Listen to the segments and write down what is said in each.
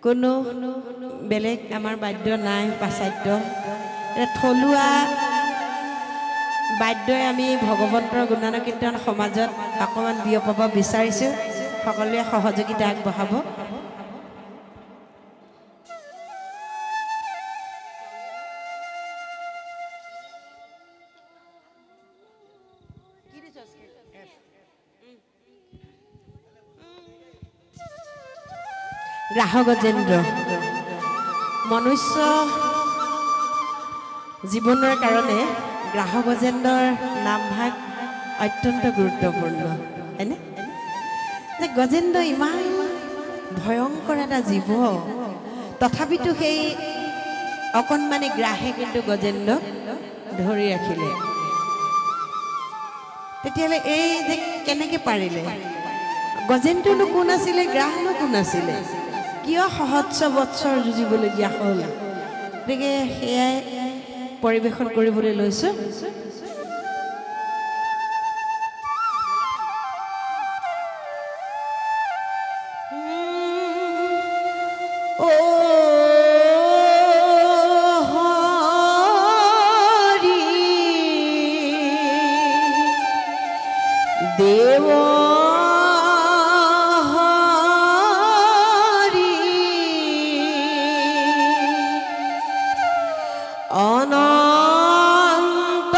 কোনো বেলেগ আমাৰ বাদ্য নাই পাশ্চাত্য থলুৱা বাদ্যই আমি ভগৱন্তৰ গুণানুকীৰ্তন সমাজত অকণমান বিয়পাব বিচাৰিছোঁ সকলোৱে সহযোগিতা আগবঢ়াব গ্ৰাহ গজেন্দ্ৰ মনুষ্য জীৱনৰ কাৰণে গ্ৰাহ গজেন্দ্ৰৰ নামভাগ অত্যন্ত গুৰুত্বপূৰ্ণ হয়নে যে গজেন্দ্ৰ ইমান ভয়ংকৰ এটা জীৱ তথাপিতো সেই অকণমানি গ্ৰাহে কিন্তু গজেন্দ্ৰক ধৰি ৰাখিলে তেতিয়াহ'লে এই যে কেনেকৈ পাৰিলে গজেন্দ্ৰনো কোন আছিলে গ্ৰাহনো কোন আছিলে কিয় সহস্ৰ বছৰ যুঁজিবলগীয়া হ'ল গতিকে সেয়াই পৰিৱেশন কৰিবলৈ লৈছোঁ দেৱ অনন্ত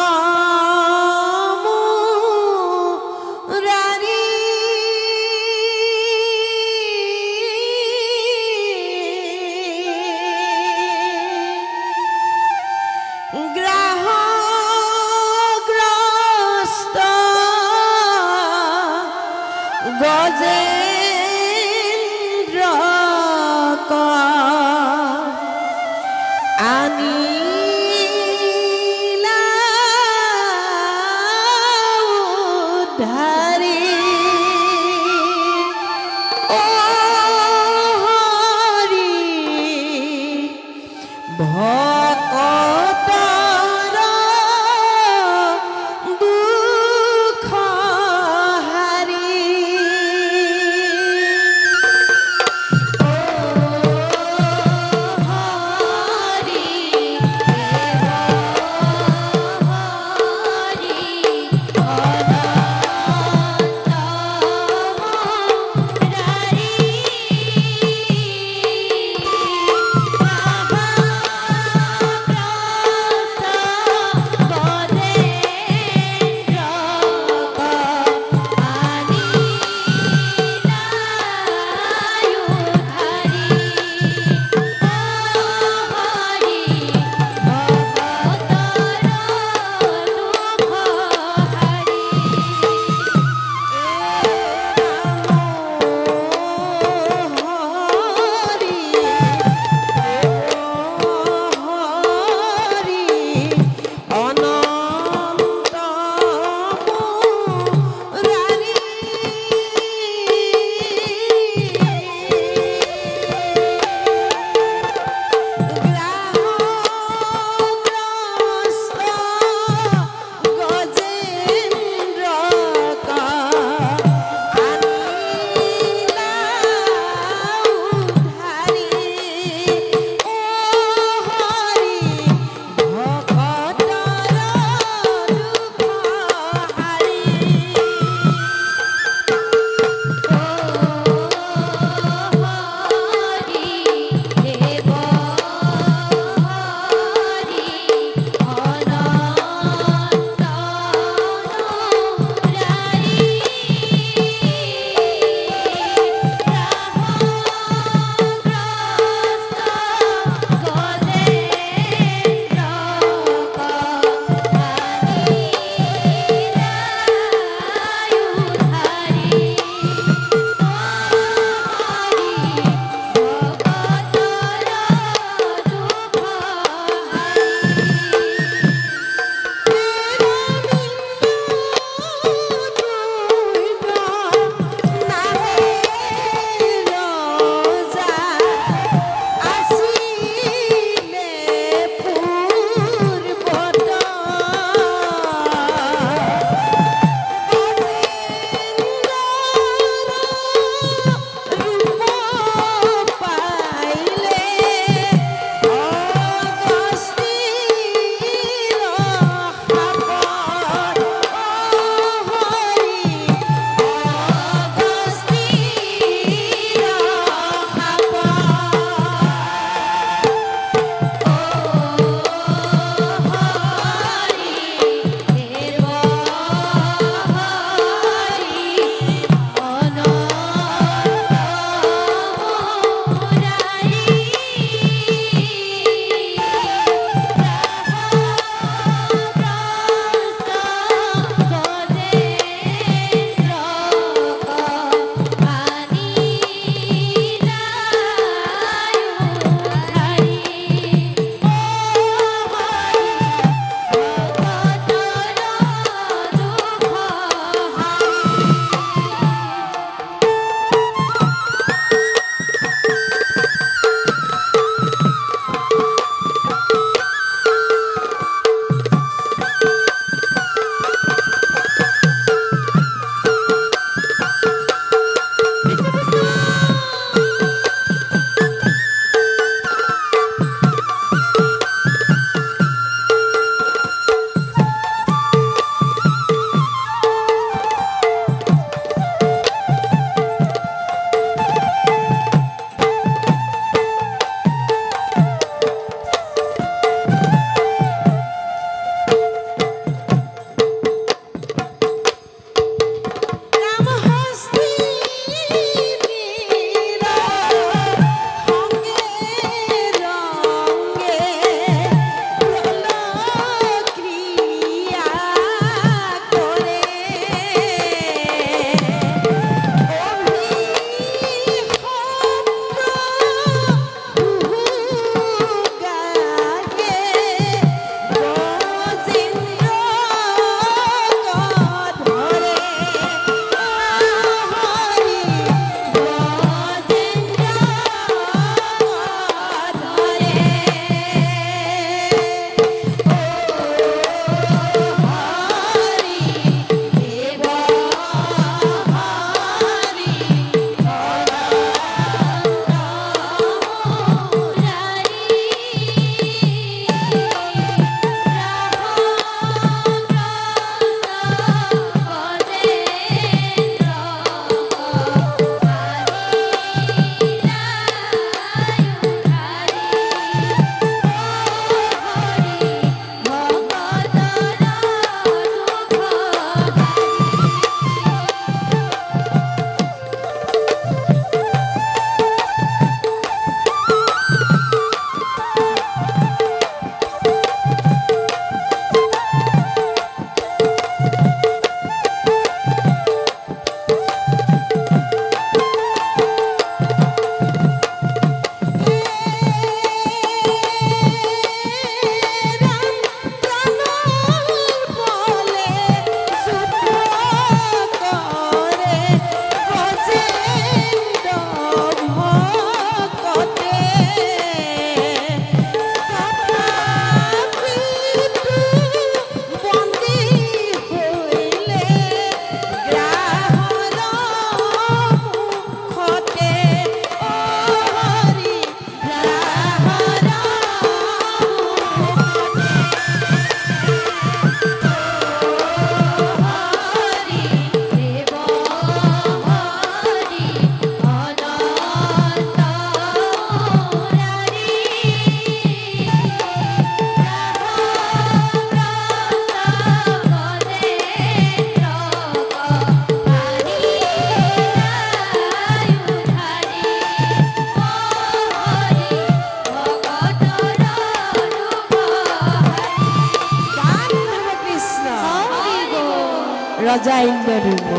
ৰজা ইন্দ্ৰদ্যুম্ন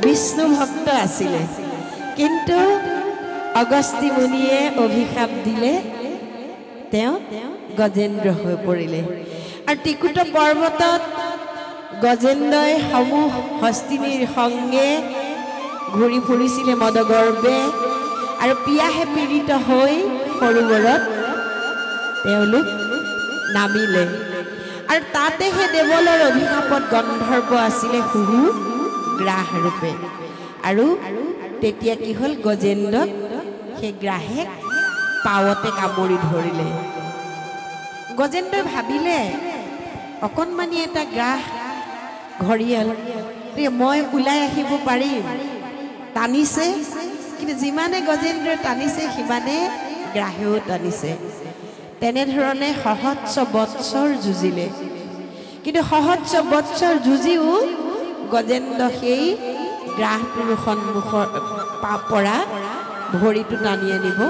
বিষ্ণু ভক্ত আছিলে কিন্তু অগস্ত্যী মুনিয়ে অভিশাপ দিলে তেওঁ গজেন্দ্ৰ হৈ পৰিলে আৰু ত্ৰিকুট পৰ্বতত গজেন্দ্ৰই সমূহ হস্তিনীৰ সঙ্গে ঘূৰি ফুৰিছিলে মদগৰ্বে আৰু পিয়াহে পীড়িত হৈ সৰোবৰত তেওঁলোক নামিলে আৰু তাতে সেই দেৱলৰ অভিশাপত গন্ধৰ্ব আছিলে হুহু গ্ৰাহ ৰূপে আৰু তেতিয়া কি হ'ল গজেন্দ্ৰক সেই গ্ৰাহে পাৱতে কামুৰি ধৰিলে গজেন্দ্ৰই ভাবিলে অকণমানি এটা গ্ৰাহ ঘৰিয়াল মই ওলাই আহিব পাৰিম টানিছে কিন্তু যিমানে গজেন্দ্ৰই টানিছে সিমানে গ্ৰাহেও টানিছে তেনেধৰণে সহস্ৰ বৎসৰ যুঁজিলে কিন্তু সহস্ৰ বৎসৰ যুঁজিও গজেন্দ্ৰ সেই গ্ৰাহটোৰ সন্মুখৰ পৰা ভৰিটো টানি আনিব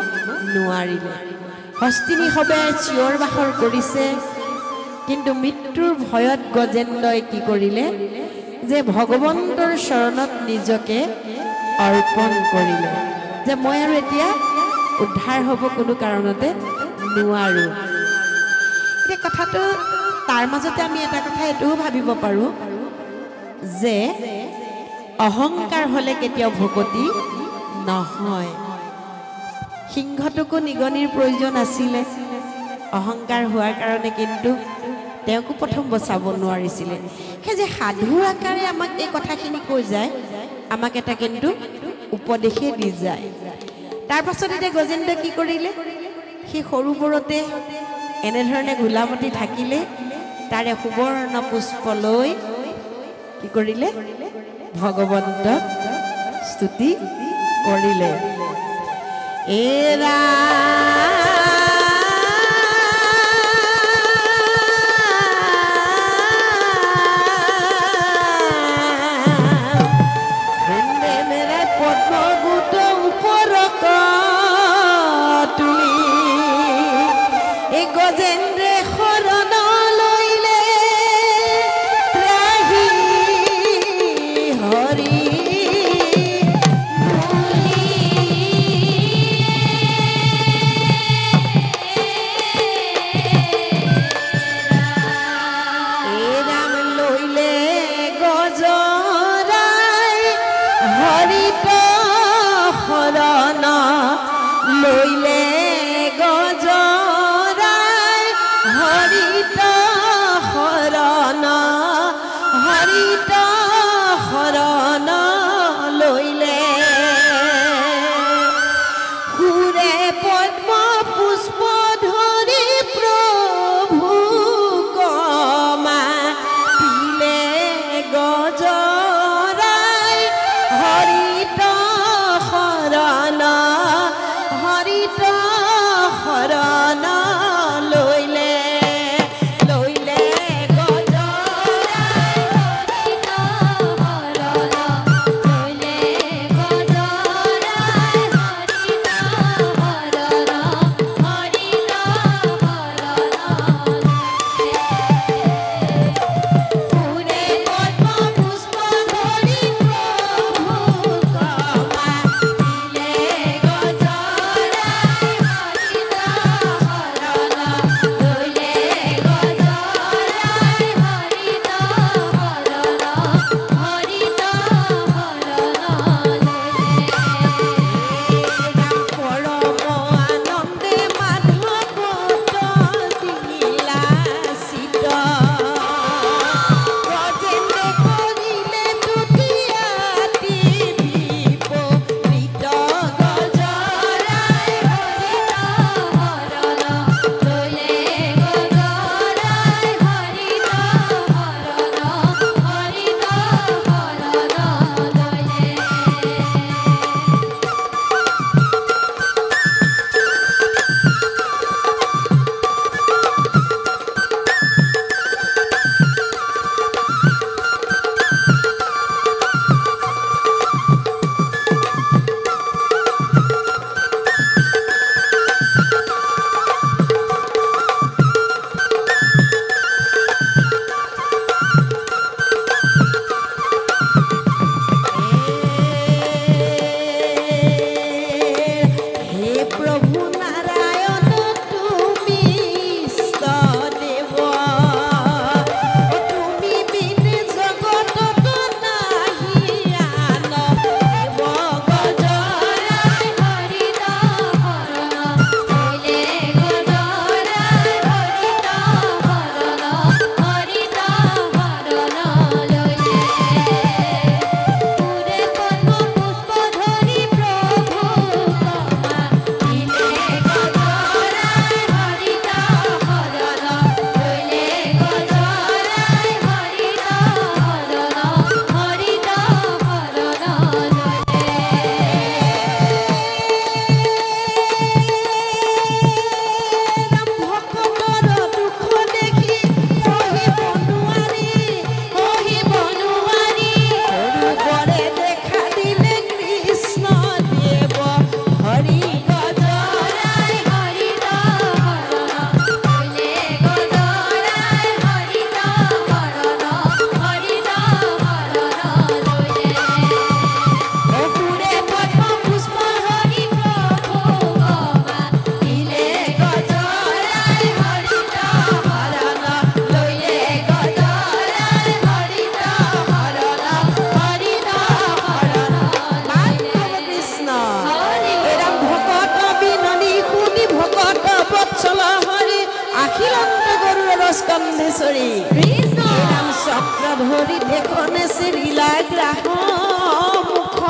নোৱাৰিলে হস্তিনী সদায় চিঞৰ বাখৰ কৰিছে কিন্তু মৃত্যুৰ ভয়ত গজেন্দ্ৰই কি কৰিলে যে ভগৱন্তৰ চৰণত নিজকে অৰ্পণ কৰিলে যে মই আৰু এতিয়া উদ্ধাৰ হ'ব কোনো কাৰণতে নোৱাৰোঁ এই কথাটো তাৰ মাজতে আমি এটা কথা এইটোও ভাবিব পাৰোঁ যে অহংকাৰ হ'লে কেতিয়াও ভকতি নহয় সিংহটোকো নিগনিৰ প্ৰয়োজন আছিলে অহংকাৰ হোৱাৰ কাৰণে কিন্তু তেওঁকো প্ৰথম বচাব নোৱাৰিছিলে সেই যে সাধুৰ আকাৰে আমাক এই কথাখিনি কৈ যায় আমাক এটা কিন্তু উপদেশে দি যায় তাৰ পাছত এতিয়া গজেন্দ্ৰই কি কৰিলে সেই সৰোবৰতে এনেধৰণে গোলামতি থাকিলে তাৰে সুবৰ্ণ পুষ্প লৈ কি কৰিলে ভগৱন্তক স্তুতি কৰিলে এৰা স্কন্ধেশ্বৰী ৰাম চক্ৰ ধৰি দেখনে চিৰিলা গ্ৰাহ মুখ